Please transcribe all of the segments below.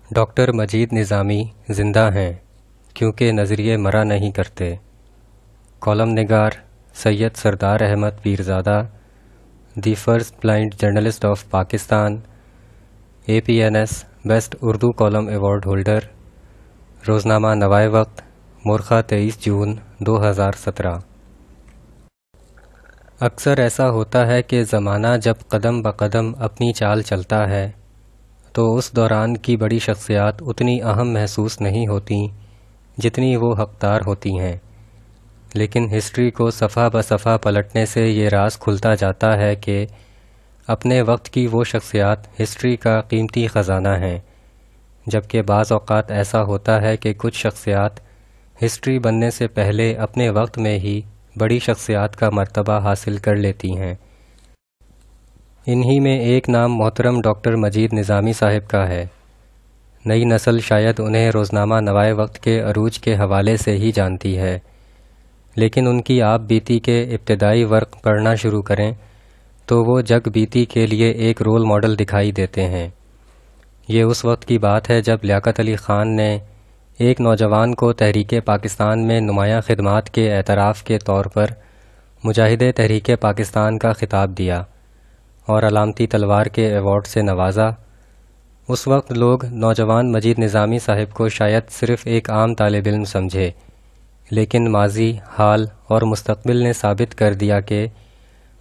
Doctor مجید نظامی زندہ ہیں کیونکہ نظریے مرا نہیں کرتے۔ کالم نگار Syed Sardar Ahmed Pirzada, the first blind journalist of Pakistan, APNS best Urdu column award holder, روزنامہ نوائے وقت، مورخہ 23 جون 2017۔ اکثر ایسا ہوتا ہے کہ زمانہ جب قدم بقدم اپنی چال چلتا ہے تو اس دوران کی بڑی شخصیات اتنی اہم محسوس نہیں ہوتیں جتنی وہ حقدار ہوتی ہیں، لیکن ہسٹری کو صفحہ بصفحہ پلٹنے سے یہ راز کھلتا جاتا ہے کہ اپنے وقت کی وہ شخصیات ہسٹری کا قیمتی خزانہ ہیں، جبکہ بعض اوقات ایسا ہوتا ہے کہ کچھ شخصیات ہسٹری بننے سے پہلے اپنے وقت میں ہی بڑی شخصیات کا مرتبہ حاصل کر لیتی ہیں۔ انہی میں ایک نام محترم ڈاکٹر مجید نظامی صاحب کا ہے۔ نئی نسل شاید انہیں روزنامہ نوائے وقت کے عروج کے حوالے سے ہی جانتی ہے، لیکن ان کی آپ بیتی کے ابتدائی ورق پڑھنا شروع کریں تو وہ جگ بیتی کے لیے ایک رول ماڈل دکھائی دیتے ہیں۔ یہ اس وقت کی بات ہے جب لیاقت علی خان نے ایک نوجوان کو تحریک پاکستان میں نمایاں خدمات کے اعتراف کے طور پر مجاہد تحریک پاکستان کا خطاب دیا اور علامتی تلوار کے ایوارڈ سے نوازا۔ اس وقت لوگ نوجوان مجید نظامی صاحب کو شاید صرف ایک عام طالب علم سمجھے، لیکن ماضی، حال اور مستقبل نے ثابت کر دیا کہ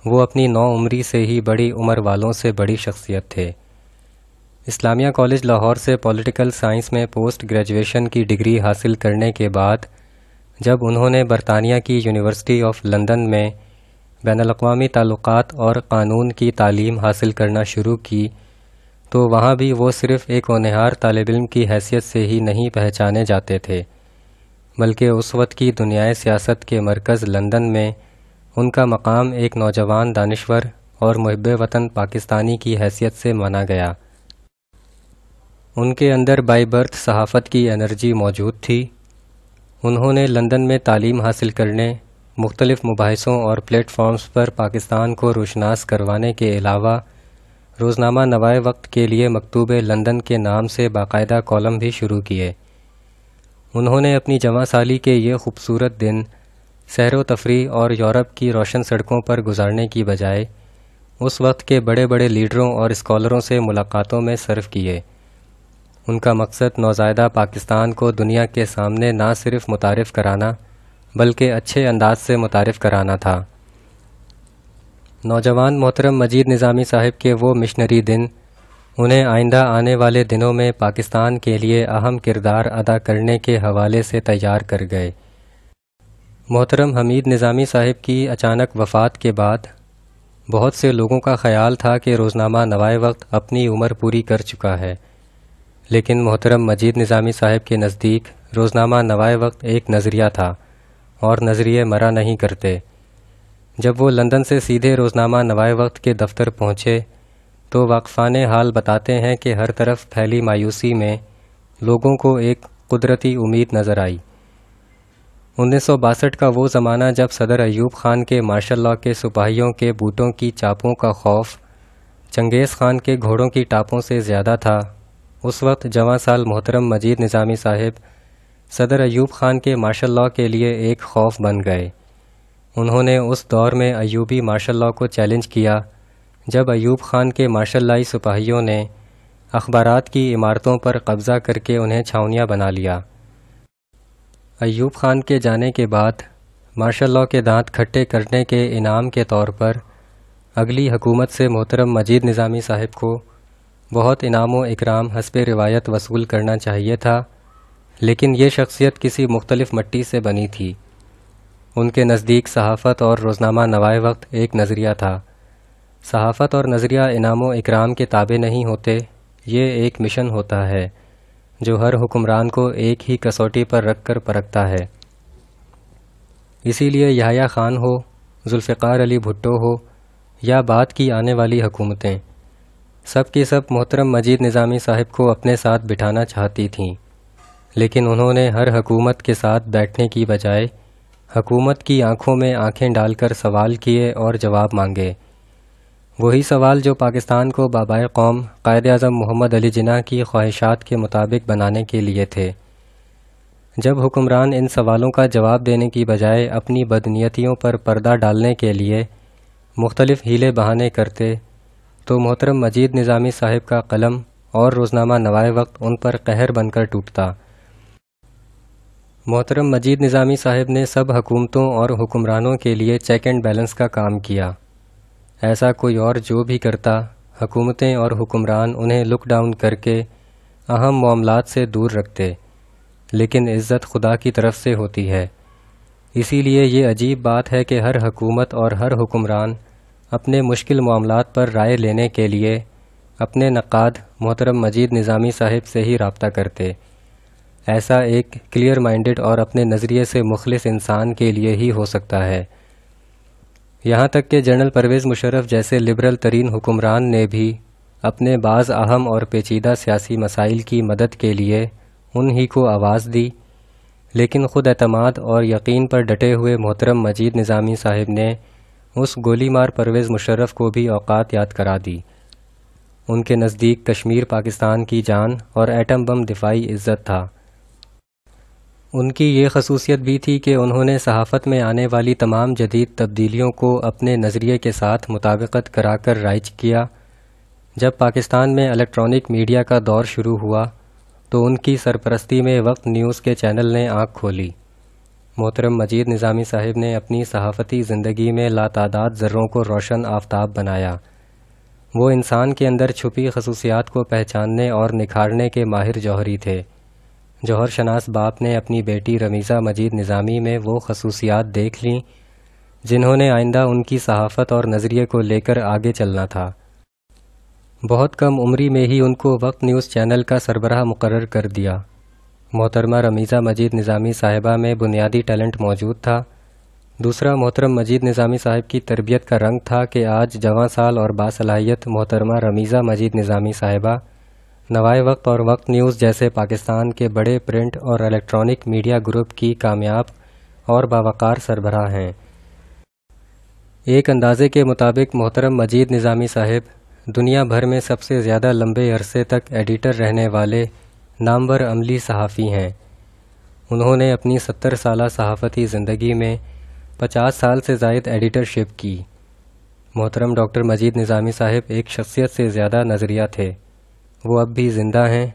وہ اپنی نو عمری سے ہی بڑی عمر والوں سے بڑی شخصیت تھے۔ اسلامیہ کالج لاہور سے پولیٹیکل سائنس میں پوسٹ گریجویشن کی ڈگری حاصل کرنے کے بعد جب انہوں نے برطانیہ کی یونیورسٹی آف لندن میں بین الاقوامی تعلقات اور قانون کی تعلیم حاصل کرنا شروع کی تو وہاں بھی وہ صرف ایک ہونہار طالب علم کی حیثیت سے ہی نہیں پہچانے جاتے تھے، بلکہ اس وقت کی دنیائے سیاست کے مرکز لندن میں ان کا مقام ایک نوجوان دانشور اور محب وطن پاکستانی کی حیثیت سے مانا گیا۔ ان کے اندر بائی برتھ صحافت کی انرجی موجود تھی۔ انہوں نے لندن میں تعلیم حاصل کرنے، مختلف مباحثوں اور پلیٹ فارمز پر پاکستان کو روشناس کروانے کے علاوہ روزنامہ نوائے وقت کے لیے مکتوب لندن کے نام سے باقاعدہ کالم بھی شروع کیے۔ انہوں نے اپنی جواں سالی کے یہ خوبصورت دن سیر و تفریح اور یورپ کی روشن سڑکوں پر گزارنے کی بجائے اس وقت کے بڑے بڑے لیڈروں اور اسکالروں سے ملاقاتوں میں صرف کیے۔ ان کا مقصد نوزائیدہ پاکستان کو دنیا کے سامنے نہ صرف متعارف کرانا بلکہ اچھے انداز سے متعارف کرانا تھا۔ نوجوان محترم مجید نظامی صاحب کے وہ مشنری دن انہیں آئندہ آنے والے دنوں میں پاکستان کے لیے اہم کردار ادا کرنے کے حوالے سے تیار کر گئے۔ محترم حمید نظامی صاحب کی اچانک وفات کے بعد بہت سے لوگوں کا خیال تھا کہ روزنامہ نوائے وقت اپنی عمر پوری کر چکا ہے، لیکن محترم مجید نظامی صاحب کے نزدیک روزنامہ نوائے وقت ایک نظریہ تھا اور نظریے مرا نہیں کرتے۔ جب وہ لندن سے سیدھے روزنامہ نوائے وقت کے دفتر پہنچے تو واقفان حال بتاتے ہیں کہ ہر طرف پھیلی مایوسی میں لوگوں کو ایک قدرتی امید نظر آئی۔ 1962 کا وہ زمانہ جب صدر ایوب خان کے مارشل لاء کے سپاہیوں کے بوٹوں کی چاپوں کا خوف چنگیز خان کے گھوڑوں کی ٹاپوں سے زیادہ تھا، اس وقت جواں سال محترم مجید نظامی صاحب صدر ایوب خان کے مارشل لاء کے لیے ایک خوف بن گئے۔ انہوں نے اس دور میں ایوبی مارشل لاء کو چیلنج کیا جب ایوب خان کے مارشل لائی سپاہیوں نے اخبارات کی عمارتوں پر قبضہ کر کے انہیں چھاؤنیاں بنا لیا۔ ایوب خان کے جانے کے بعد مارشل لاء کے دانت کھٹے کرنے کے انعام کے طور پر اگلی حکومت سے محترم مجید نظامی صاحب کو بہت انعام و اکرام حسب روایت وصول کرنا چاہیے تھا، لیکن یہ شخصیت کسی مختلف مٹی سے بنی تھی۔ ان کے نزدیک صحافت اور روزنامہ نوائے وقت ایک نظریہ تھا۔ صحافت اور نظریہ انعام و اکرام کے تابع نہیں ہوتے، یہ ایک مشن ہوتا ہے جو ہر حکمران کو ایک ہی کسوٹی پر رکھ کر پرکھتا ہے۔ اسی لیے یحییٰ خان ہو، ذوالفقار علی بھٹو ہو یا بعد کی آنے والی حکومتیں، سب کی سب محترم مجید نظامی صاحب کو اپنے ساتھ بٹھانا چاہتی تھیں، لیکن انہوں نے ہر حکومت کے ساتھ بیٹھنے کی بجائے حکومت کی آنکھوں میں آنکھیں ڈال کر سوال کیے اور جواب مانگے۔ وہی سوال جو پاکستان کو بابائے قوم قائد اعظم محمد علی جناح کی خواہشات کے مطابق بنانے کے لیے تھے۔ جب حکمران ان سوالوں کا جواب دینے کی بجائے اپنی بدنیتیوں پر پردہ ڈالنے کے لیے مختلف ہیلے بہانے کرتے تو محترم مجید نظامی صاحب کا قلم اور روزنامہ نوائے وقت ان پر قہر بن کر ٹوٹتا۔ محترم مجید نظامی صاحب نے سب حکومتوں اور حکمرانوں کے لیے چیک اینڈ بیلنس کا کام کیا۔ ایسا کوئی اور جو بھی کرتا، حکومتیں اور حکمران انہیں لک ڈاؤن کر کے اہم معاملات سے دور رکھتے، لیکن عزت خدا کی طرف سے ہوتی ہے۔ اسی لیے یہ عجیب بات ہے کہ ہر حکومت اور ہر حکمران اپنے مشکل معاملات پر رائے لینے کے لیے اپنے نقاد محترم مجید نظامی صاحب سے ہی رابطہ کرتے۔ ایسا ایک کلیئر مائنڈڈ اور اپنے نظریے سے مخلص انسان کے لیے ہی ہو سکتا ہے۔ یہاں تک کہ جنرل پرویز مشرف جیسے لبرل ترین حکمران نے بھی اپنے بعض اہم اور پیچیدہ سیاسی مسائل کی مدد کے لیے انہی کو آواز دی، لیکن خود اعتماد اور یقین پر ڈٹے ہوئے محترم مجید نظامی صاحب نے اس گولی مار پرویز مشرف کو بھی اوقات یاد کرا دی۔ ان کے نزدیک کشمیر پاکستان کی جان اور ایٹم بم دفاعی عزت تھا۔ ان کی یہ خصوصیت بھی تھی کہ انہوں نے صحافت میں آنے والی تمام جدید تبدیلیوں کو اپنے نظریے کے ساتھ مطابقت کرا کر رائج کیا۔ جب پاکستان میں الیکٹرانک میڈیا کا دور شروع ہوا تو ان کی سرپرستی میں وقت نیوز کے چینل نے آنکھ کھولی۔ محترم مجید نظامی صاحب نے اپنی صحافتی زندگی میں لاتعداد ذروں کو روشن آفتاب بنایا۔ وہ انسان کے اندر چھپی خصوصیات کو پہچاننے اور نکھارنے کے ماہر جوہری تھے۔ جوہر شناس باپ نے اپنی بیٹی رمیزہ مجید نظامی میں وہ خصوصیات دیکھ لیں جنہوں نے آئندہ ان کی صحافت اور نظریے کو لے کر آگے چلنا تھا۔ بہت کم عمری میں ہی ان کو وقت نیوز چینل کا سربراہ مقرر کر دیا۔ محترمہ رمیزہ مجید نظامی صاحبہ میں بنیادی ٹیلنٹ موجود تھا۔ دوسرا محترم مجید نظامی صاحب کی تربیت کا رنگ تھا کہ آج جواں سال اور باصلاحیت محترمہ رمیزہ مجید نظامی صاحبہ نوائے وقت اور وقت نیوز جیسے پاکستان کے بڑے پرنٹ اور الیکٹرانک میڈیا گروپ کی کامیاب اور باوقار سربراہ ہیں۔ ایک اندازے کے مطابق محترم مجید نظامی صاحب دنیا بھر میں سب سے زیادہ لمبے عرصے تک ایڈیٹر رہنے والے نامور عملی صحافی ہیں۔ انہوں نے اپنی 70 سالہ صحافتی زندگی میں 50 سال سے زائد ایڈیٹرشپ کی۔ محترم ڈاکٹر مجید نظامی صاحب ایک شخصیت سے زیادہ نظریہ تھے۔ وہ اب بھی زندہ ہیں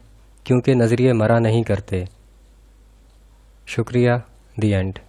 کیونکہ نظریے مرا نہیں کرتے۔ شکریہ۔ The end.